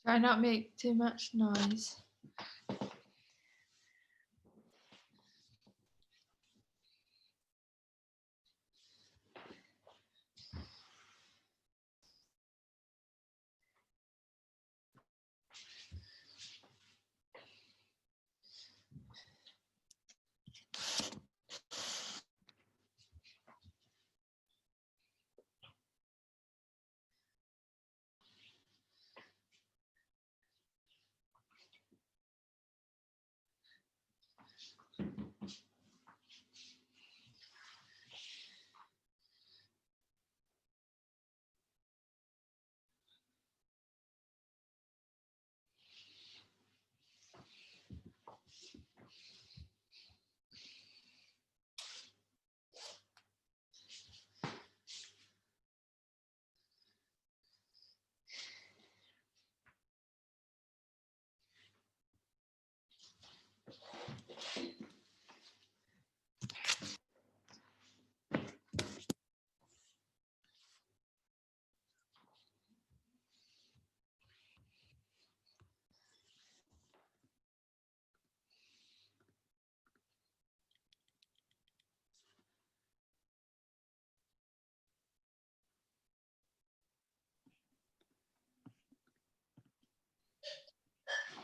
Try not make too much noise.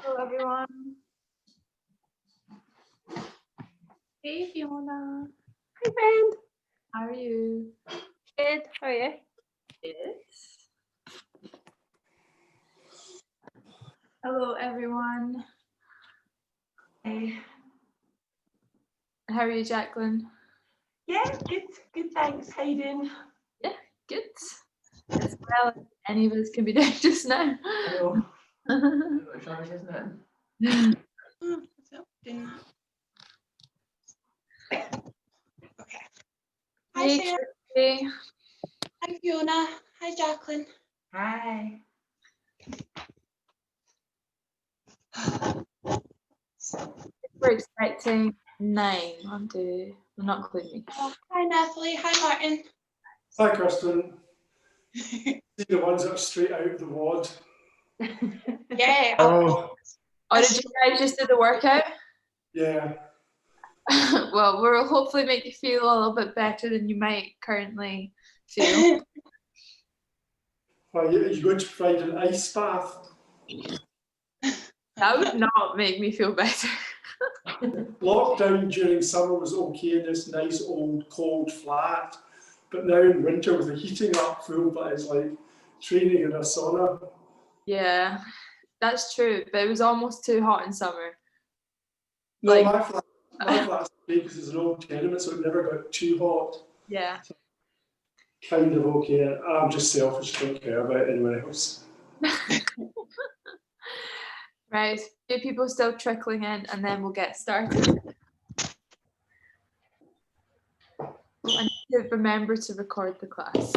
Hello, everyone. Hey, Fiona. Hi, friend. How are you? Good. How are you? Yes. Hello, everyone. Hey. How are you, Jacqueline? Yeah, good. Good, thanks. How you doing? Yeah, good. As well as any of us can be doing just now. I know. It's rubbish, isn't it? What's up? Okay. Hi, Hey, Sarah. Kirsty. Hi Fiona. Hi Jacqueline. Hi. We're expecting 9 on the, well, not including me. Oh, hi Natalie. Hi Martin. Hi, Kirsten. See the ones that are straight out of the ward. Yeah. Oh, Oh, did you guys just do the workout? yeah. Well, we'll hopefully make you feel a little bit better than you might currently feel. Why, are you going to provide an ice bath? That would not make me feel better. Lockdown during summer was okay in this nice old cold flat, but now in winter with the heating up full, but it's like training in a sauna. Yeah, that's true, but it was almost too hot in summer. No, Like- my flat's okay because it's an old tenement, so it never got too hot. Yeah. Kind of okay. I'm just selfish, don't care about anyone else. Right, a few people still trickling in and then we'll get started. Oh, I need to remember to record the class.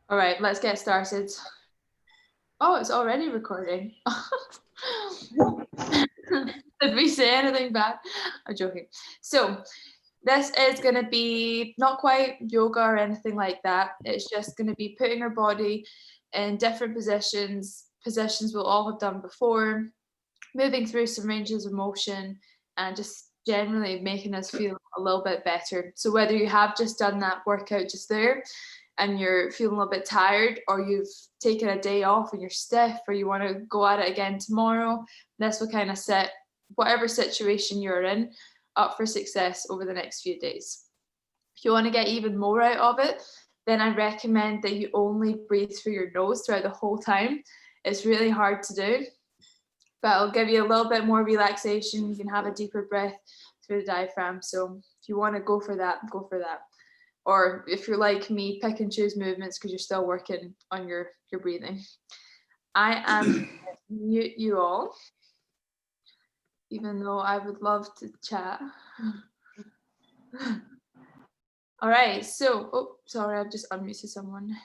All right, let's get started. Oh, it's already recording. Did we say anything bad? I'm joking. So this is going to be not quite yoga or anything like that. It's just going to be putting our body in different positions we'll all have done before, moving through some ranges of motion and just generally making us feel a little bit better. So whether you have just done that workout just there and you're feeling a little bit tired, or you've taken a day off and you're stiff, or you want to go at it again tomorrow, this will kind of set whatever situation you're in up for success over the next few days. If you want to get even more out of it, then I recommend that you only breathe through your nose throughout the whole time. It's really hard to do, but it'll give you a little bit more relaxation. You can have a deeper breath through the diaphragm. So if you want to go for that, go for that. Or if you're like me, pick and choose movements because you're still working on your breathing. I am mute you all, even though I would love to chat. All right, so, oh, sorry, I've just unmuted someone.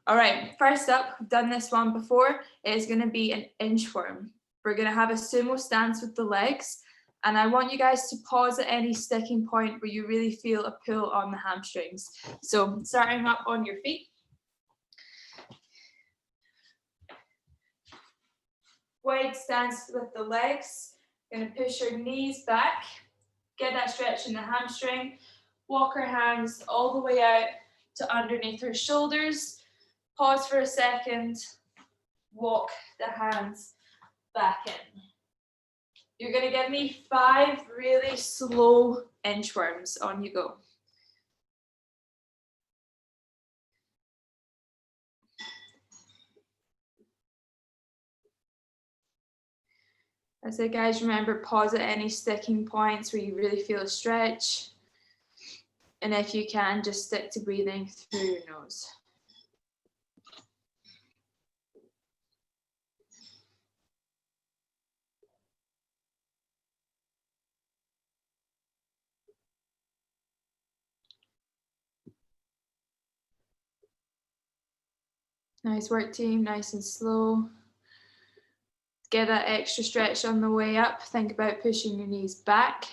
All right, first up, I've done this one before. It's going to be an inchworm. We're going to have a sumo stance with the legs, And I want you guys to pause at any sticking point where you really feel a pull on the hamstrings. So starting up on your feet. Wide stance with the legs. Going to push your knees back. Get that stretch in the hamstring. Walk our hands all the way out to underneath our shoulders. Pause for a second. Walk the hands back in. You're going to give me 5 really slow inchworms. On you go. That's it, guys. Remember, pause at any sticking points where you really feel a stretch. And if you can, just stick to breathing through your nose. Nice work, team. Nice and slow. Get that extra stretch on the way up. Think about pushing your knees back.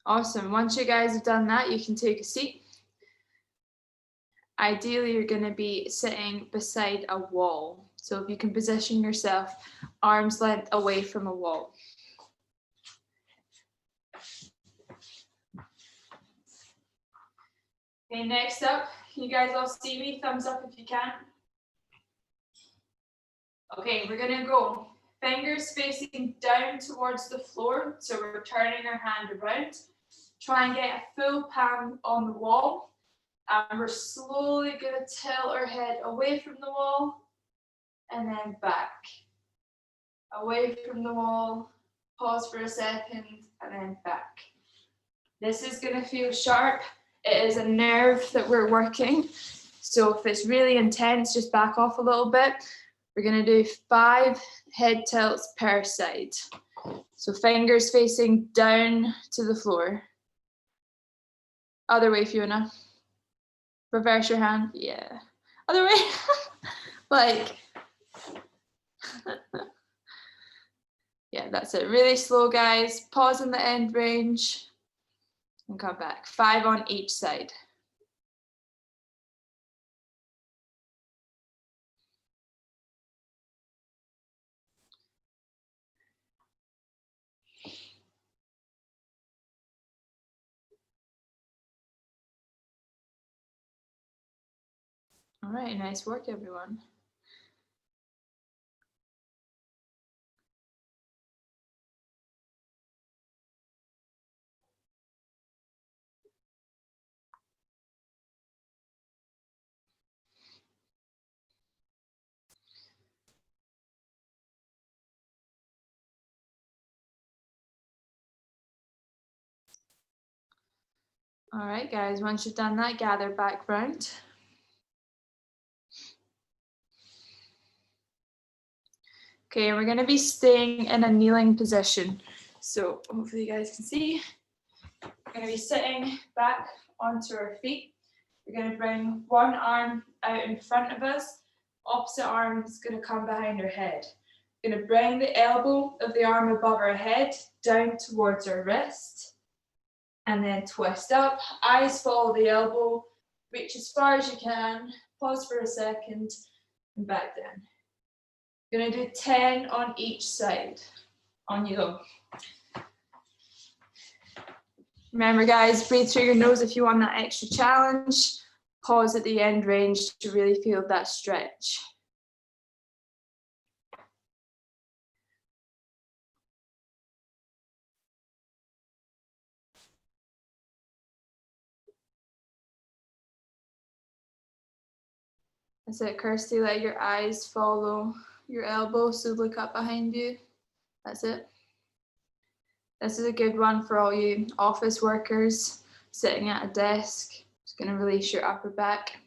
Awesome. Once you guys have done that, you can take a seat. Ideally, you're going to be sitting beside a wall. So if you can position yourself arm's length away from a wall. Okay, next up, can you guys all see me? Thumbs up if you can. Okay, we're going to go fingers facing down towards the floor. So we're turning our hand around. Try and get a full palm on the wall. And we're slowly going to tilt our head away from the wall and then back. Away from the wall, pause for a second, and then back. This is going to feel sharp. It is a nerve that we're working. So if it's really intense, just back off a little bit. We're going to do 5 head tilts per side. So fingers facing down to the floor. Other way, Fiona. Reverse your hand. Yeah. Other way. Like. Yeah, that's it. Really slow, guys. Pause in the end range and come back. 5 on each side. All right, nice work, everyone. All right, guys, once you've done that, gather back round. Okay, we're going to be staying in a kneeling position. So hopefully you guys can see. We're going to be sitting back onto our feet. We're going to bring one arm out in front of us. Opposite arm is going to come behind our head. We're going to bring the elbow of the arm above our head down towards our wrist. And then twist up. Eyes follow the elbow. Reach as far as you can. Pause for a second and back down. We're going to do 10 on each side. On you go. Remember, guys, breathe through your nose if you want that extra challenge. Pause at the end range to really feel that stretch. That's it, Kirsty. Let your eyes follow your elbow, so look up behind you. That's it. This is a good one for all you office workers sitting at a desk. It's going to release your upper back.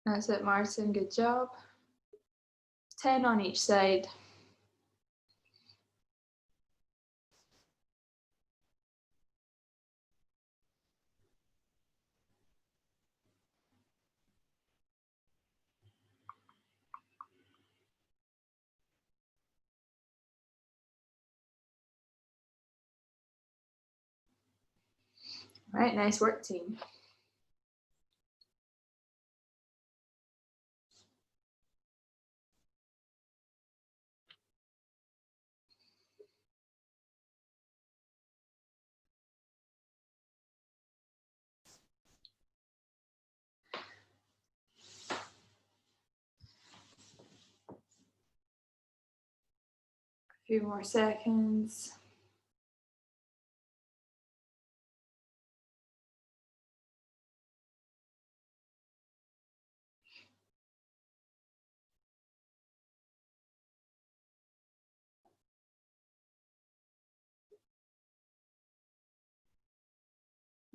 That's it, Martin, good job. 10 on each side. Right, nice work, team. A few more seconds.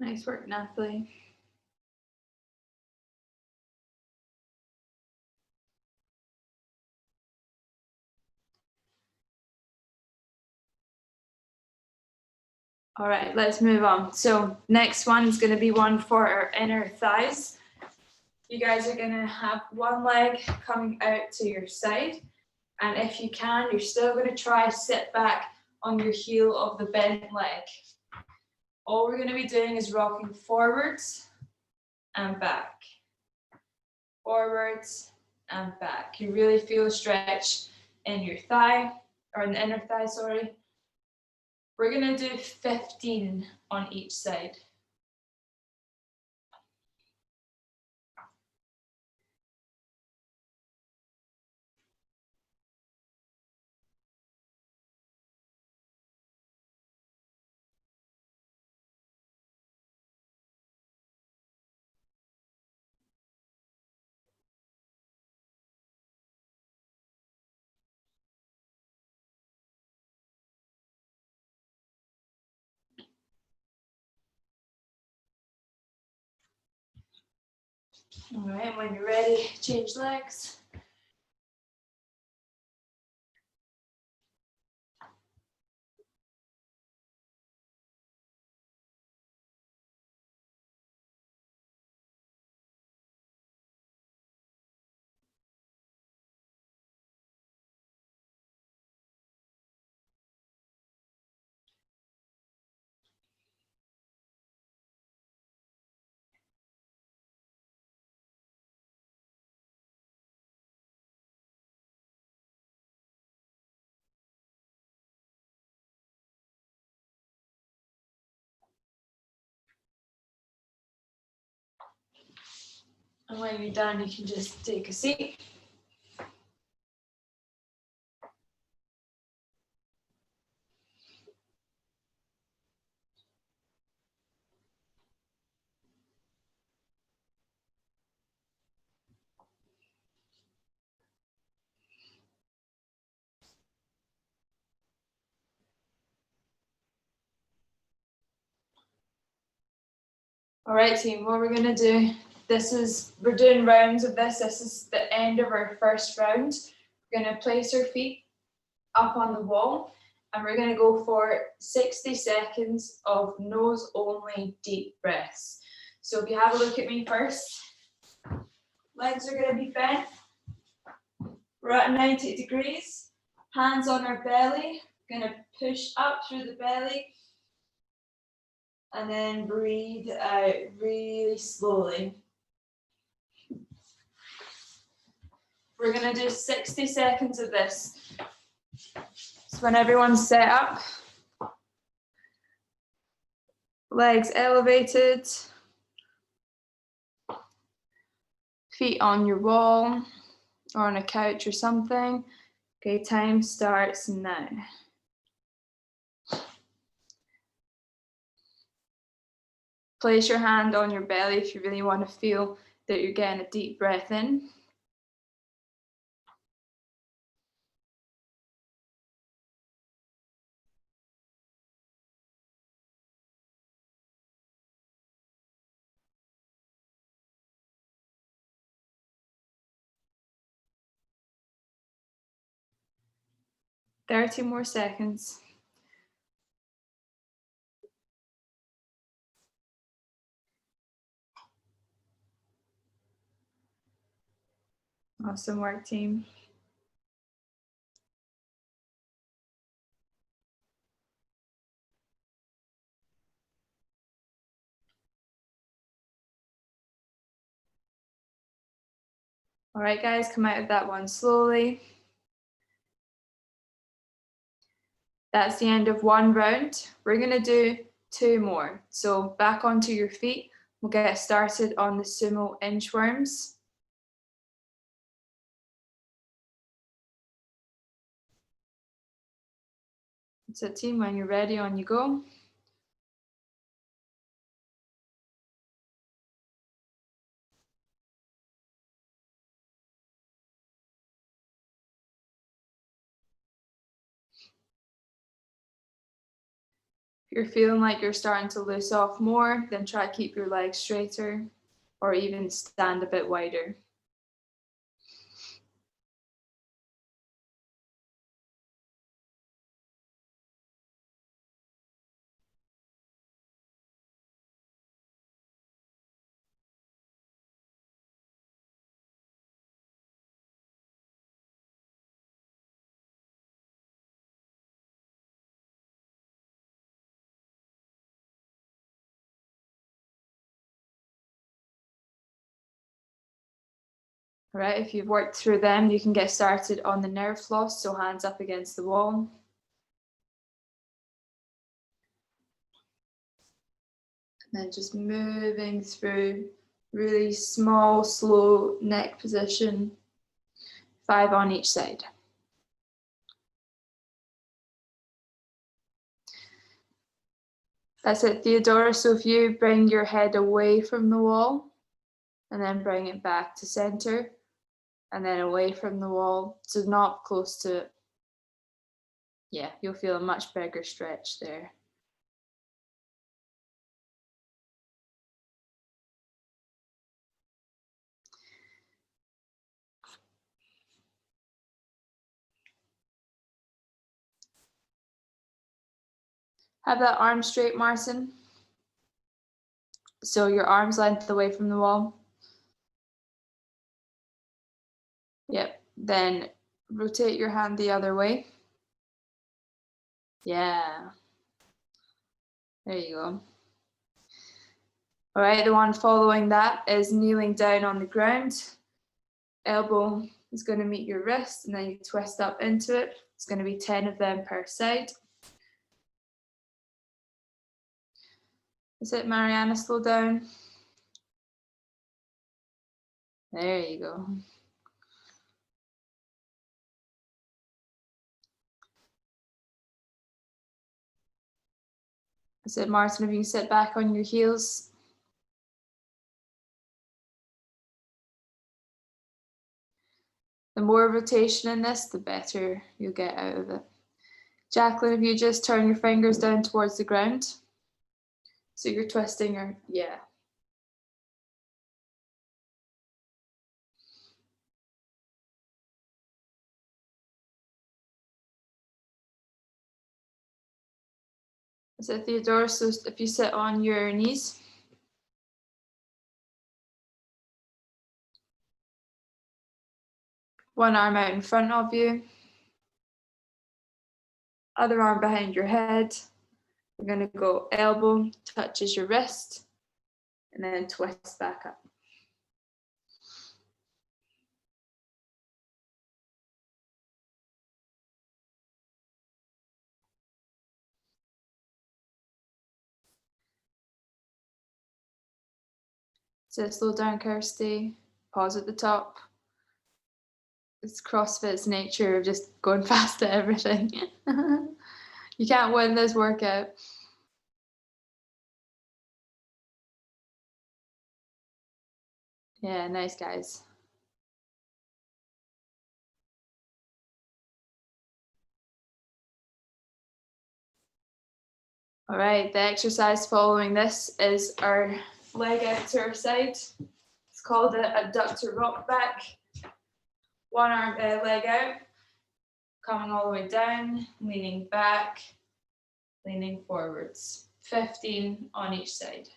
Nice work, Nathalie. All right, let's move on. So next one is going to be one for our inner thighs. You guys are going to have one leg coming out to your side. And if you can, you're still going to try sit back on your heel of the bent leg. All we're going to be doing is rocking forwards and back. Forwards and back. You really feel a stretch in your thigh, or in the inner thigh, sorry. We're going to do 15 on each side. All right, when you're ready, change legs. And when you're done, you can just take a seat. All right, team, what we're gonna do, we're doing rounds of this. This is the end of our first round. We're gonna place our feet up on the wall and we're gonna go for 60 seconds of nose only deep breaths. So if you have a look at me first, legs are gonna be bent. We're at 90 degrees, hands on our belly, gonna push up through the belly. And then breathe out really slowly. We're going to do 60 seconds of this. So when everyone's set up, legs elevated, feet on your wall or on a couch or something. Okay, time starts now. Place your hand on your belly if you really want to feel that you're getting a deep breath in. 30 more seconds. Awesome work, team. All right, guys, come out of that one slowly. That's the end of one round. We're gonna do 2 more. So back onto your feet. We'll get started on the sumo inchworms. So team, when you're ready, on you go. If you're feeling like you're starting to loose off more, then try to keep your legs straighter or even stand a bit wider. All right, if you've worked through them, you can get started on the nerve floss, so hands up against the wall. And then just moving through really small, slow neck position, 5 on each side. That's it, Theodora. So if you bring your head away from the wall and then bring it back to center and then away from the wall, so not close to it. Yeah, you'll feel a much bigger stretch there. Have that arm straight, Martin. So your arm's length away from the wall. Yep, then rotate your hand the other way. Yeah. There you go. All right, the one following that is kneeling down on the ground. Elbow is going to meet your wrist and then you twist up into it. It's going to be 10 of them per side. Is it, Mariana? Slow down. There you go. Is it, Martin? If you can sit back on your heels. The more rotation in this, the better you'll get out of it. Jacqueline, if you just turn your fingers down towards the ground. So you're twisting your, yeah. Is it, Theodore? So if you sit on your knees. One arm out in front of you. Other arm behind your head. We're going to go elbow touches your wrist and then twist back up. So slow down, Kirsty. Pause at the top. It's CrossFit's nature of just going fast at everything. You can't win this workout. Yeah, nice, guys. All right, the exercise following this is our leg out to our side. It's called an adductor rock back. One arm, leg out, Coming all the way down, leaning back, leaning forwards. 15 on each side.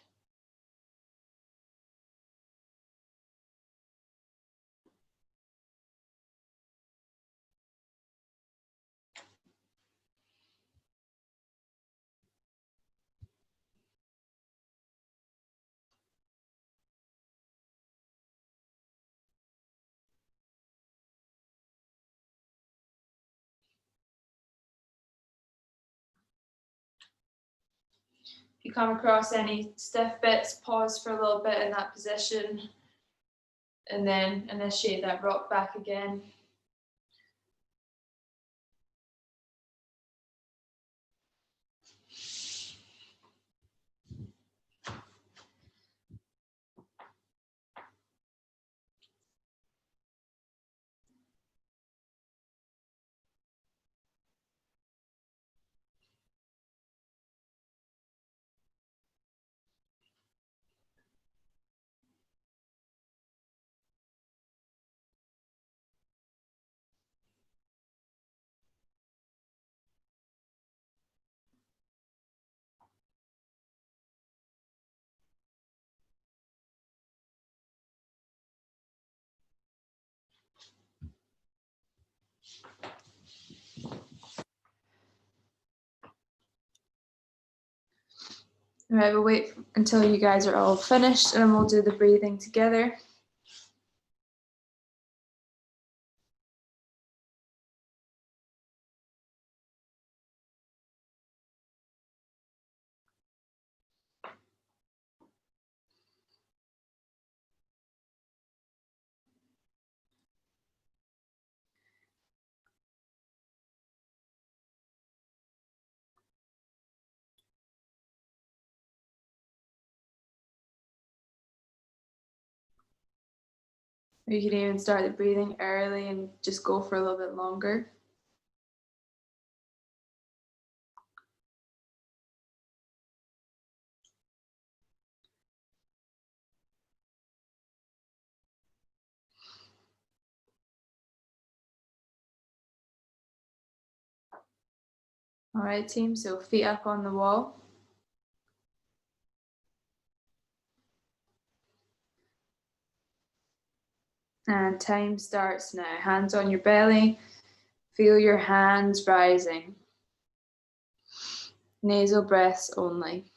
If you come across any stiff bits, pause for a little bit in that position and then initiate that rock back again. All right, we'll wait until you guys are all finished and we'll do the breathing together. You can even start the breathing early and just go for a little bit longer. All right, team, so feet up on the wall. And time starts now. Hands on your belly. Feel your hands rising. Nasal breaths only.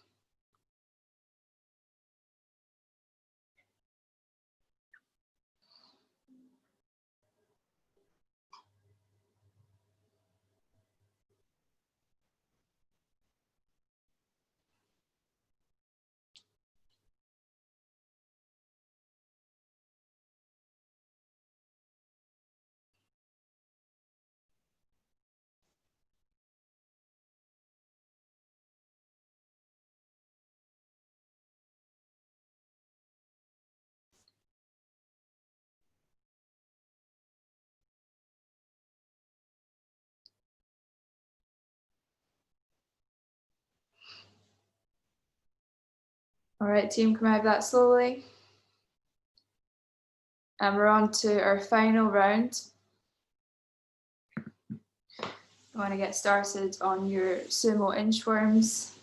All right, team, come out of that slowly. And we're on to our final round. You want to get started on your sumo inchworms.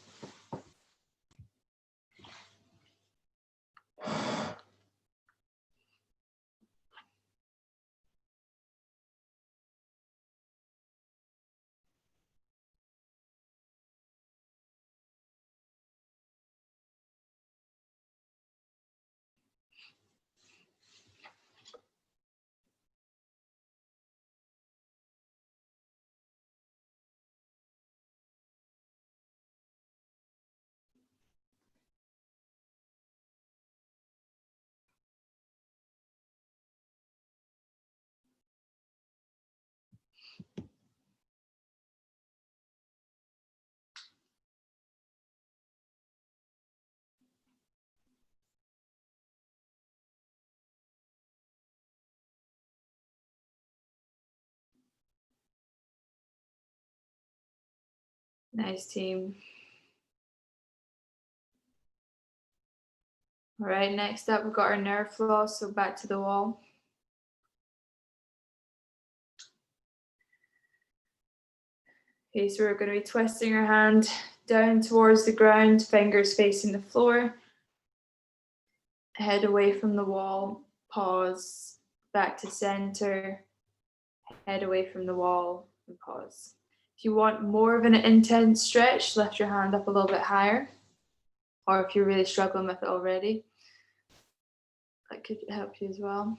Nice, team. All right, next up, we've got our nerve floss, so back to the wall. Okay, so we're going to be twisting our hand down towards the ground, fingers facing the floor, head away from the wall, pause, back to center, head away from the wall, and pause. If you want more of an intense stretch, lift your hand up a little bit higher, or if you're really struggling with it already, that could help you as well.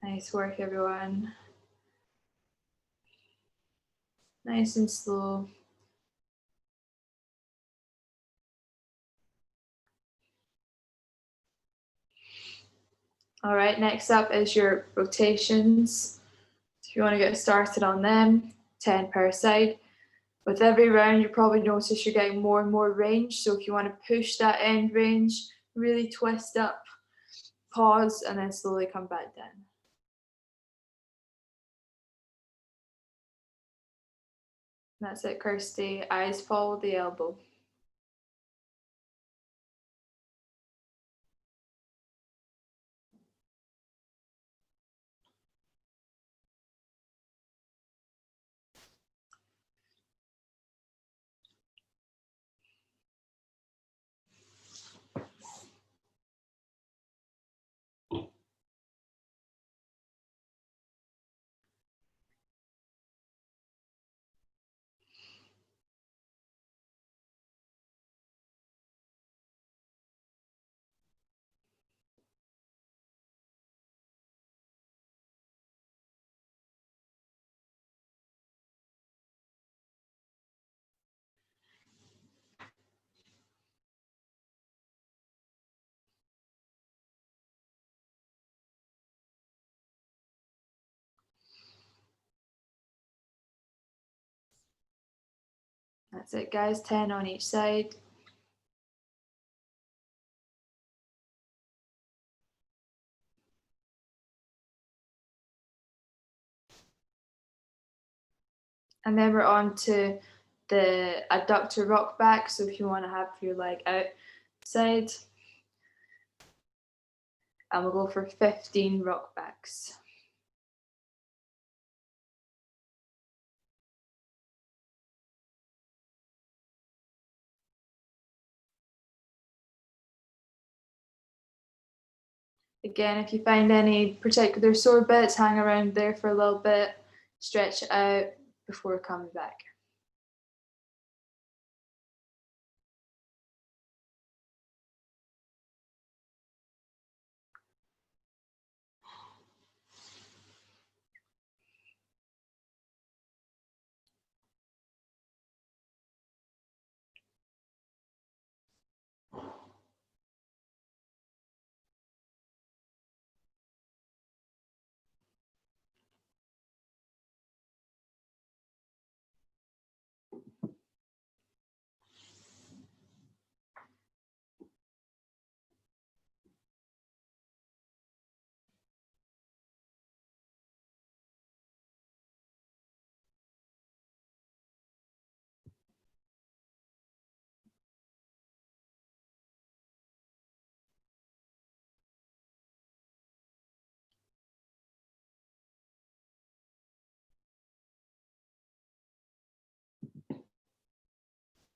Nice work, everyone. Nice and slow. All right, next up is your rotations. So if you want to get started on them, 10 per side. With every round, you probably notice you're getting more and more range. So if you want to push that end range, really twist up, pause, and then slowly come back down. That's it, Kirsty. Eyes follow the elbow. That's it, guys. 10 on each side. And then we're on to the adductor rock back. So if you want to have your leg outside, and we'll go for 15 rock backs. Again, if you find any particular sore bits, hang around there for a little bit, stretch it out before coming back.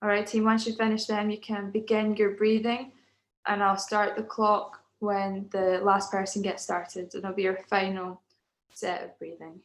All right, team, once you finish them, you can begin your breathing, and I'll start the clock when the last person gets started. It'll be your final set of breathing.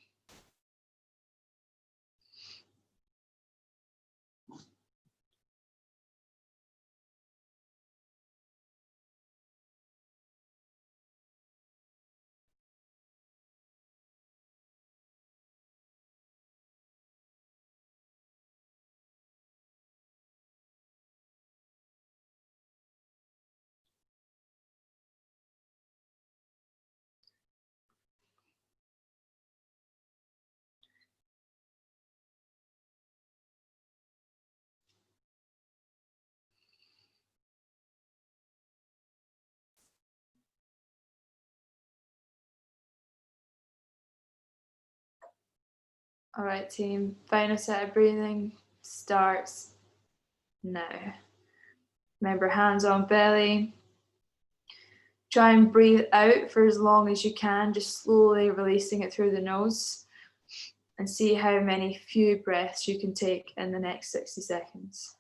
All right, team. Final set of breathing starts now. Remember, hands on belly. Try and breathe out for as long as you can, just slowly releasing it through the nose, and see how many few breaths you can take in the next 60 seconds.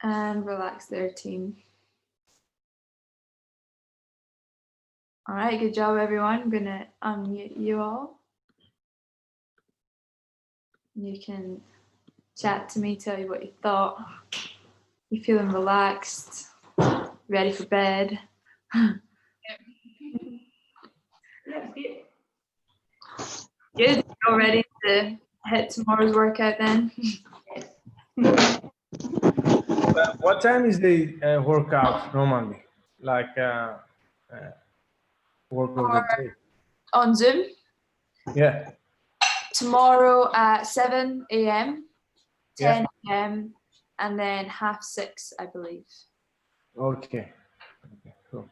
And relax there, team. All right, good job, everyone. I'm gonna unmute you all. You can chat to me, tell you what you thought. You feeling relaxed, ready for bed? Good, all ready to hit tomorrow's workout then? What time is the workout normally? Like work of the day? On Zoom? Yeah. Tomorrow at 7 a.m, 10 Yeah. a.m, and then 6:30, I believe. Okay. Okay. Cool.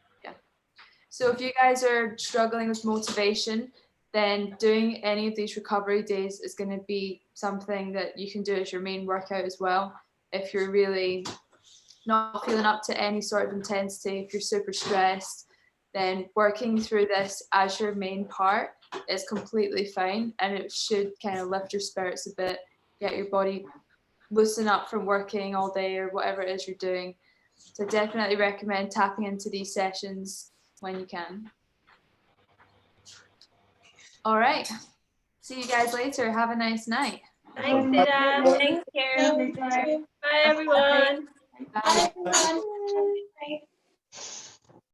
So if you guys are struggling with motivation, then doing any of these recovery days is going to be something that you can do as your main workout as well. If you're really not feeling up to any sort of intensity, if you're super stressed, then working through this as your main part is completely fine, and it should kind of lift your spirits a bit, get your body loosen up from working all day or whatever it is you're doing. So definitely recommend tapping into these sessions when you can. All right. See you guys later. Have a nice night. Thanks, Ida. Thanks, Karen. Bye, everyone. Bye. Bye, everyone.